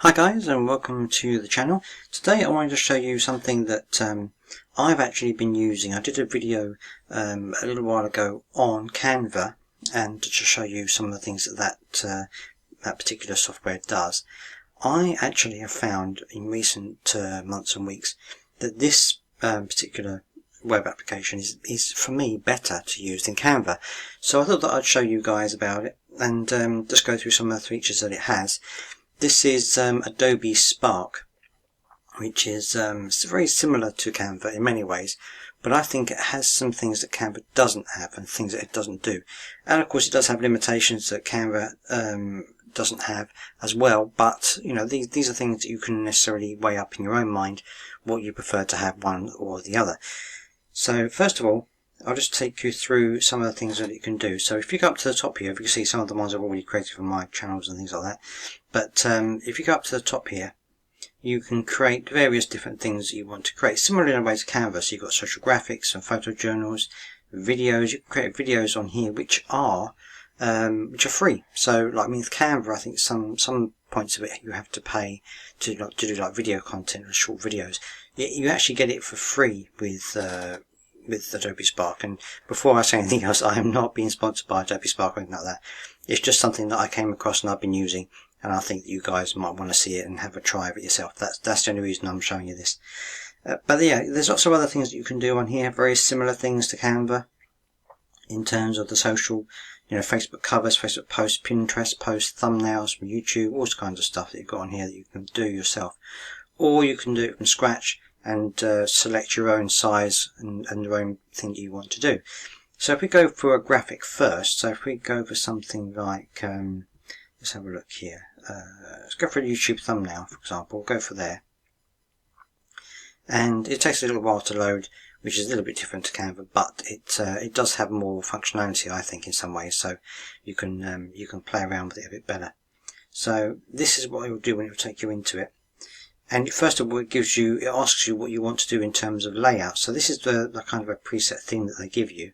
Hi guys, and welcome to the channel. Today I wanted to show you something that I've actually been using. I did a video a little while ago on Canva, and to show you some of the things that that particular software does. I actually have found in recent months and weeks that this particular web application is for me better to use than Canva. So I thought that I'd show you guys about it and just go through some of the features that it has. This is Adobe Spark, which is very similar to Canva in many ways, but I think it has some things that Canva doesn't have and things that it doesn't do. And of course it does have limitations that Canva doesn't have as well, but you know, these are things that you can necessarily weigh up in your own mind what you prefer to have, one or the other. So first of all, I'll just take you through some of the things that it can do. So if you go up to the top here, if you can see some of the ones I've already created for my channels and things like that. But if you go up to the top here, you can create various different things that you want to create. Similar in a way to Canva, so you've got social graphics and photo journals, videos. You can create videos on here which are free. So like with Canva, I think some points of it you have to pay to do like video content or short videos. You actually get it for free with Adobe Spark. And before I say anything else, I am not being sponsored by Adobe Spark or anything like that. It's just something that I came across and I've been using, and I think that you guys might want to see it and have a try of it yourself. That's the only reason I'm showing you this. But yeah, there's lots of other things that you can do on here, very similar things to Canva in terms of the social, Facebook covers, Facebook posts, Pinterest posts, thumbnails from YouTube, all kinds of stuff that you've got on here that you can do yourself. Or you can do it from scratch and select your own size and your own thing that you want to do. So if we go for a graphic first, so if we go for something like, let's have a look here. Let's go for a YouTube thumbnail, for example. Go for there. And it takes a little while to load, which is a little bit different to Canva, but it does have more functionality, I think, in some ways. So you can play around with it a bit better. So this is what it will do when it will take you into it. And first of all, it asks you what you want to do in terms of layout. So this is the kind of a preset theme that they give you.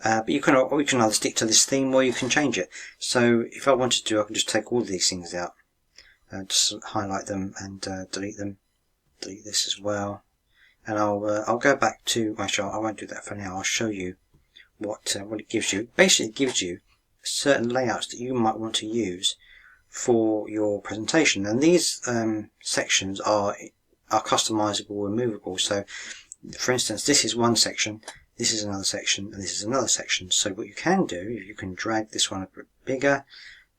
But you can either stick to this theme or you can change it. So if I wanted to, I can just take all of these things out, just highlight them and delete them. Delete this as well. And I'll go back to, actually I won't do that for now. I'll show you what it gives you. Basically, it gives you certain layouts that you might want to use for your presentation, and these sections are customizable and movable. So for instance, this is one section, this is another section, and this is another section. So what you can do, you can drag this one a bit bigger,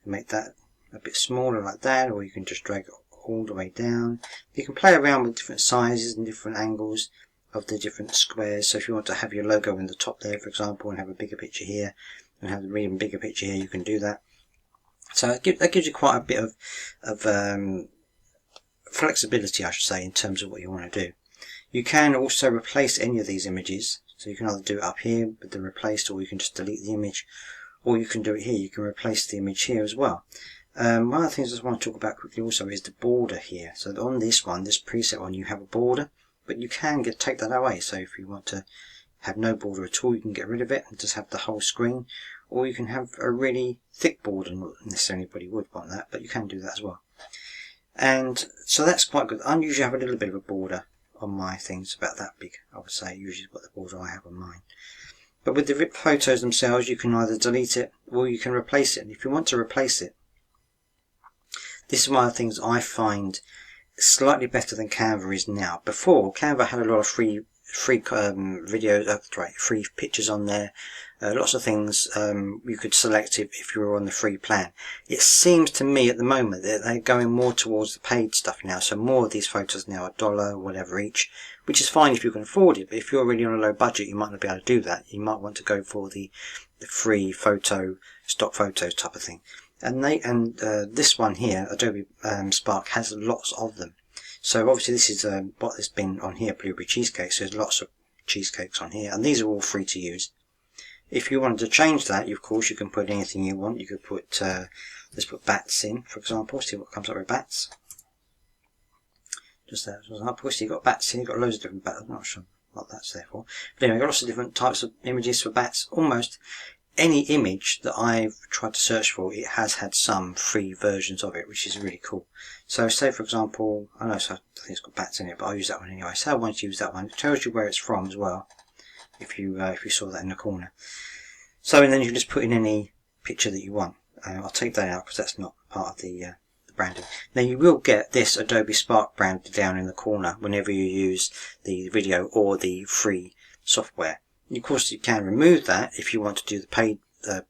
make that a bit smaller like that, or you can just drag it all the way down. You can play around with different sizes and different angles of the different squares. So if you want to have your logo in the top there, for example, and have a bigger picture here, and have an even bigger picture here, you can do that. So that gives you quite a bit of flexibility, I should say, in terms of what you want to do. You can also replace any of these images. So you can either do it up here with the replaced, or you can just delete the image, or you can do it here. You can replace the image here as well. One of the things I just want to talk about quickly also is the border here. So on this one, this preset one, you have a border, but you can take that away. So if you want to have no border at all, you can get rid of it and just have the whole screen. Or you can have a really thick border. Not necessarily anybody would want that, but you can do that as well. And so that's quite good. I usually have a little bit of a border on my things, about that big, I would say, usually what the border I have on mine. But with the photos themselves, you can either delete it or you can replace it. And if you want to replace it, this is one of the things I find slightly better than Canva is now. Before, Canva had a lot of free videos, free pictures on there, lots of things you could select if you were on the free plan. It seems to me at the moment that they're going more towards the paid stuff now, so more of these photos now are $1 or whatever each, which is fine if you can afford it, but if you're really on a low budget, you might not be able to do that. You might want to go for the free stock photos type of thing. And this one here, Adobe Spark, has lots of them. So obviously this is what has been on here, blueberry cheesecake. So there's lots of cheesecakes on here, and these are all free to use. If you wanted to change that, of course, you can put anything you want. You could put, let's put bats in, for example. See what comes up with bats. Just that as an example. So you've got bats in. You've got loads of different bats. I'm not sure what that's there for. But anyway, you've got lots of different types of images for bats. Almost any image that I've tried to search for, it has had some free versions of it, which is really cool. So say for example, I know, so I think it's got bats in it, but I'll use that one anyway. So I want to use that one. It tells you where it's from as well, if you saw that in the corner. So and then you can just put in any picture that you want. I'll take that out because that's not part of the branding. Now you will get this Adobe Spark branded down in the corner whenever you use the video or the free software. And of course you can remove that if you want to do the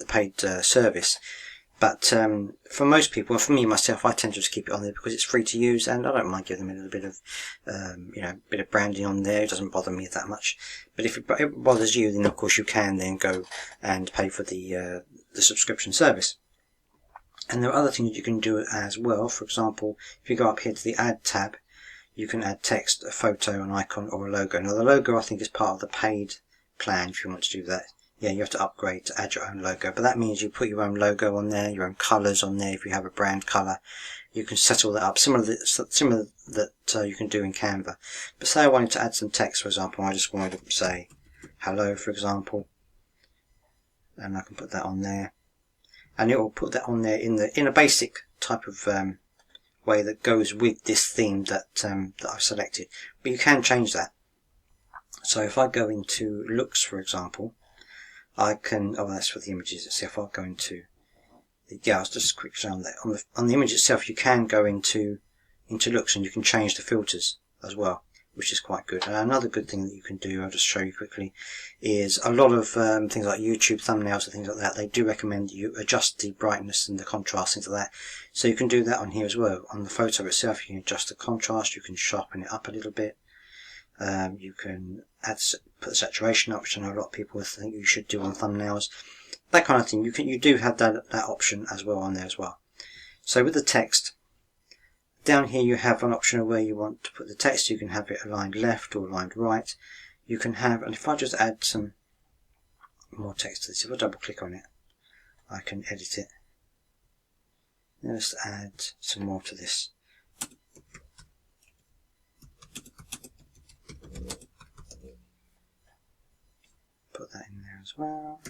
paid service. But for most people, for me myself, I tend to just keep it on there because it's free to use, and I don't mind giving them a little bit of, bit of branding on there. It doesn't bother me that much. But if it bothers you, then of course you can then go and pay for the subscription service. And there are other things you can do as well. For example, if you go up here to the Add tab, you can add text, a photo, an icon, or a logo. Now the logo I think is part of the paid plan if you want to do that. Yeah, you have to upgrade to add your own logo, but that means you put your own logo on there, your own colours on there. If you have a brand colour, you can set all that up, similar that you can do in Canva. But say I wanted to add some text, for example, I just wanted to say hello, for example, and I can put that on there, and it will put that on there in a basic type of way that goes with this theme that I've selected. But you can change that. So if I go into looks, for example, I can, that's for the images itself. I'll go into I'll just quick show on that. On the image itself, you can go into looks and you can change the filters as well, which is quite good. And another good thing that you can do, I'll just show you quickly, is a lot of things like YouTube thumbnails and things like that. They do recommend you adjust the brightness and the contrast, things like that. So you can do that on here as well. On the photo itself, you can adjust the contrast. You can sharpen it up a little bit. You can put the saturation up, which I know a lot of people think you should do on thumbnails. That kind of thing. You do have that option as well on there as well. So with the text, down here you have an option of where you want to put the text. You can have it aligned left or aligned right. You can have, and if I just add some more text to this, if I double click on it, I can edit it. Let's add some more to this. Put that in there as well.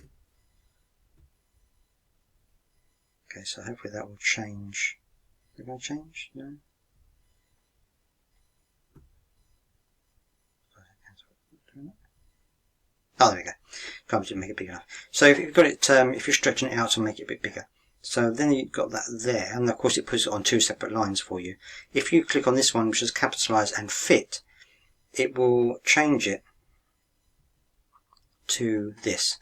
Okay, so hopefully that will change. Did I change? No? Oh, there we go. Can't didn't make it big enough. So if you've got it, if you're stretching it out to make it a bit bigger. So then you've got that there, and of course it puts it on two separate lines for you. If you click on this one, which is capitalize and fit, it will change it to this,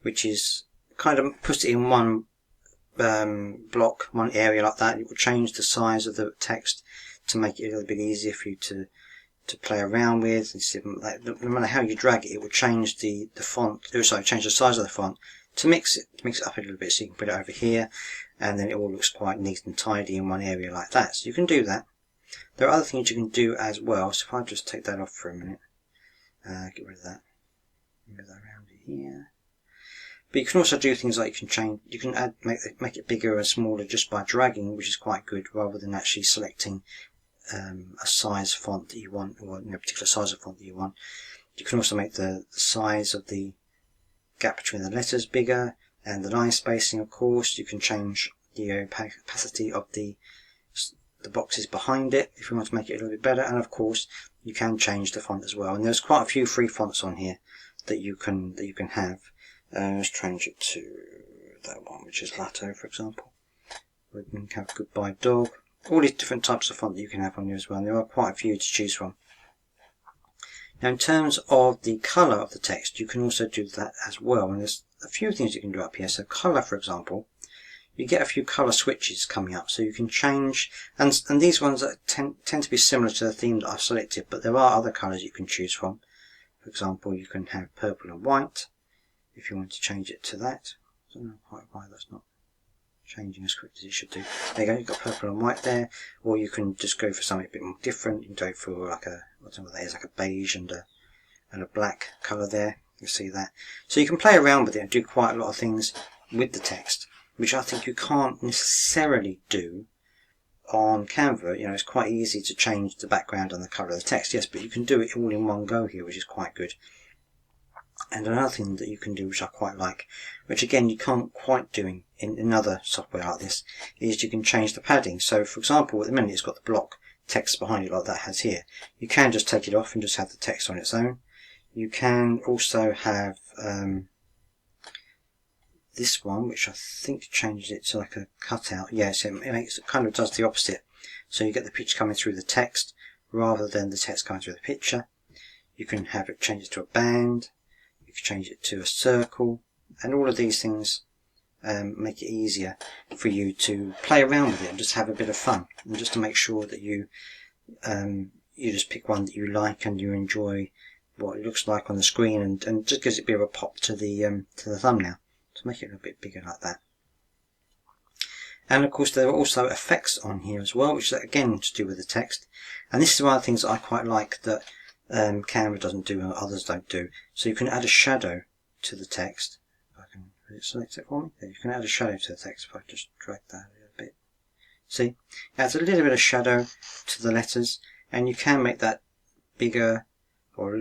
which is kind of puts it in one block, one area like that. It will change the size of the text to make it a little bit easier for you to play around with. No matter how you drag it, it will change the font. Sorry, change the size of the font to mix it up a little bit. So you can put it over here, and then it all looks quite neat and tidy in one area like that. So you can do that. There are other things you can do as well. So if I just take that off for a minute, get rid of that. Move that around here. But you can also do things like you can make it bigger and smaller just by dragging, which is quite good, rather than actually selecting a size font that you want, or a particular size of font that you want. You can also make the size of the gap between the letters bigger, and the line spacing, of course. You can change the opacity of the boxes behind it if you want to make it a little bit better, and of course you can change the font as well. And there's quite a few free fonts on here that you can have. Let's change it to that one, which is Lato, for example. We can have Goodbye Dog. All these different types of font that you can have on here as well, and there are quite a few to choose from. Now in terms of the colour of the text, you can also do that as well, and there's a few things you can do up here. So colour, for example, you get a few colour switches coming up, so you can change, and these ones tend to be similar to the theme that I've selected, but there are other colours you can choose from. For example, you can have purple and white, if you want to change it to that. I don't know quite why that's not changing as quick as it should do. There you go, you've got purple and white there, or you can just go for something a bit more different. You can go for like a, I don't know what that is, like a beige and a black colour there. You see that. So you can play around with it and do quite a lot of things with the text, which I think you can't necessarily do on Canva. You know, it's quite easy to change the background and the colour of the text, yes, but you can do it all in one go here, which is quite good. And another thing that you can do, which I quite like, which again you can't quite do in other software like this, is you can change the padding. So for example, at the minute it's got the block text behind it like that has here. You can just take it off and just have the text on its own. You can also have this one, which I think changes it to like a cutout. Yes, it kind of does the opposite. So you get the picture coming through the text rather than the text coming through the picture. You can have it change it to a band. You can change it to a circle, and all of these things make it easier for you to play around with it and just have a bit of fun, and just to make sure that you just pick one that you like and you enjoy what it looks like on the screen, and just gives it a bit of a pop to the thumbnail, to make it a little bit bigger like that. And of course there are also effects on here as well, which is again to do with the text, and this is one of the things that I quite like that Canva doesn't do and others don't do. So you can add a shadow to the text. If I can select it for me. There, you can add a shadow to the text if I just drag that a little bit. See, it adds a little bit of shadow to the letters, and you can make that bigger or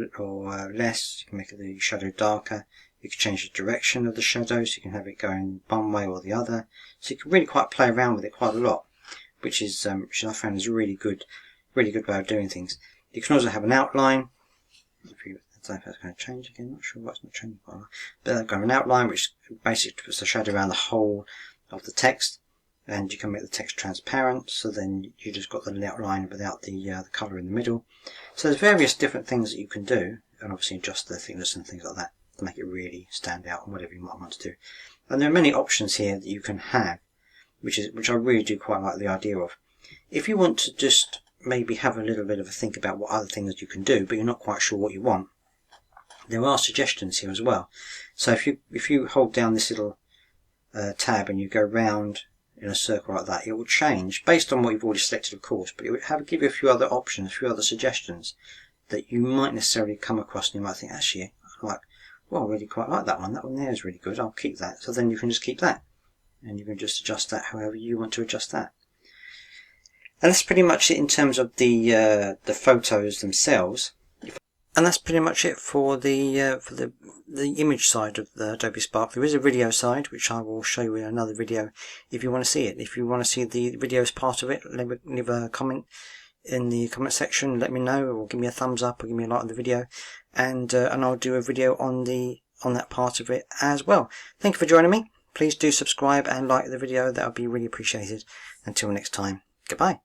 less. You can make the shadow darker. You can change the direction of the shadow, so you can have it going one way or the other. So you can really quite play around with it quite a lot, which I found is a really good way of doing things. You can also have an outline. I don't know if that's going to change again. Not sure why it's not changing quite a lot. But I've got an outline which basically puts the shadow around the whole of the text, and you can make the text transparent. So then you just got the outline without the colour in the middle. So there's various different things that you can do, and obviously adjust the thickness and things like that to make it really stand out, and whatever you might want to do. And there are many options here that you can have, which I really do quite like the idea of. If you want to just maybe have a little bit of a think about what other things you can do, but you're not quite sure what you want, there are suggestions here as well. So if you hold down this little tab and you go round in a circle like that, it will change based on what you've already selected, of course, but it will give you a few other options, a few other suggestions that you might necessarily come across, and you might think, actually, I really quite like that one. That one there is really good. I'll keep that. So then you can just keep that, and you can just adjust that however you want to adjust that. And that's pretty much it in terms of the photos themselves. And that's pretty much it for the image side of the Adobe Spark. There is a video side, which I will show you in another video if you want to see it. If you want to see the video as part of it, leave a comment in the comment section. Let me know, or give me a thumbs up, or give me a like on the video, and I'll do a video on that part of it as well. Thank you for joining me. Please do subscribe and like the video. That would be really appreciated. Until next time, goodbye.